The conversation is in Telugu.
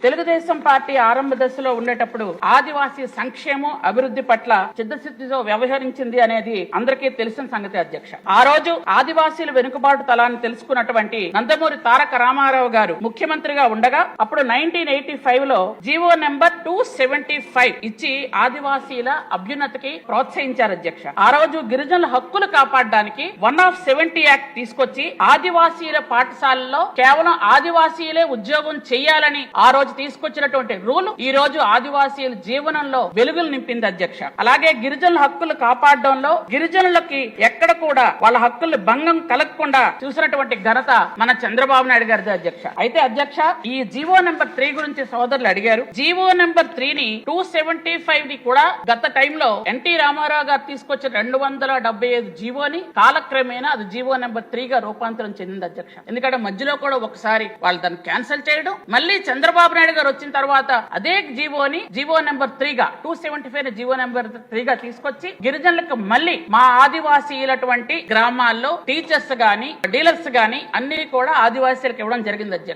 తెలుగుదేశం పార్టీ ఆరంభ దశలో ఉండేటప్పుడు ఆదివాసీ సంక్షేమం అభివృద్ధి పట్ల చిత్తశుద్ధితో వ్యవహరించింది అనేది అందరికీ తెలిసిన సంగతి అధ్యక్ష. ఆ రోజు ఆదివాసీల వెనుకబాటు తలాన్ని తెలుసుకున్నటువంటి నందమూరి తారక రామారావు గారు ముఖ్యమంత్రిగా ఉండగా అప్పుడు 1985 లో జీవో నెంబర్ 275 ఇచ్చి ఆదివాసీల అభ్యున్నతికి ప్రోత్సహించారు అధ్యక్ష. ఆ రోజు గిరిజనుల హక్కులు కాపాడడానికి 170 యాక్ట్ తీసుకొచ్చి ఆదివాసీల పాఠశాలలో కేవలం ఆదివాసీలే ఉద్యోగం చేయాలని ఆ రోజు తీసుకొచ్చినటువంటి రూల్ ఈ రోజు ఆదివాసీల జీవనంలో వెలుగులు నింపింది అధ్యక్ష. అలాగే గిరిజనుల హక్కులు కాపాడడంలో గిరిజనులకి ఎక్కడ కూడా వాళ్ళ హక్కులు భంగం కలగకుండా చూసినటువంటి ఘనత మన చంద్రబాబు నాయుడు గారిది అధ్యక్ష. అయితే అధ్యక్ష, ఈ జీవో నెంబర్ 3 గురించి సోదరులు అడిగారు. జీవో నెంబర్ 3 ని 275 ని కూడా గత టైంలో ఎన్టీ రామారావు గారు తీసుకొచ్చిన 275 జీవోని కాలక్రమేణా అది జీవో నెంబర్ 3 గా రూపాంతరం చెందింది అధ్యక్ష. ఎందుకంటే మధ్యలో కూడా ఒకసారి వాళ్ళు దాన్ని క్యాన్సిల్ చేయడం, మళ్ళీ చంద్రబాబు నాయుడు గారు వచ్చిన తర్వాత అదే జీవోని జీవో నెంబర్ 3 గా 275 జీవో నెంబర్ 3 గా తీసుకొచ్చి గిరిజనులకు మళ్ళీ మా ఆదివాసీలటువంటి గ్రామాల్లో టీచర్స్ గాని డీలర్స్ గాని అన్ని కూడా ఆదివాసీలకు ఇవ్వడం జరిగింది అధ్యక్ష.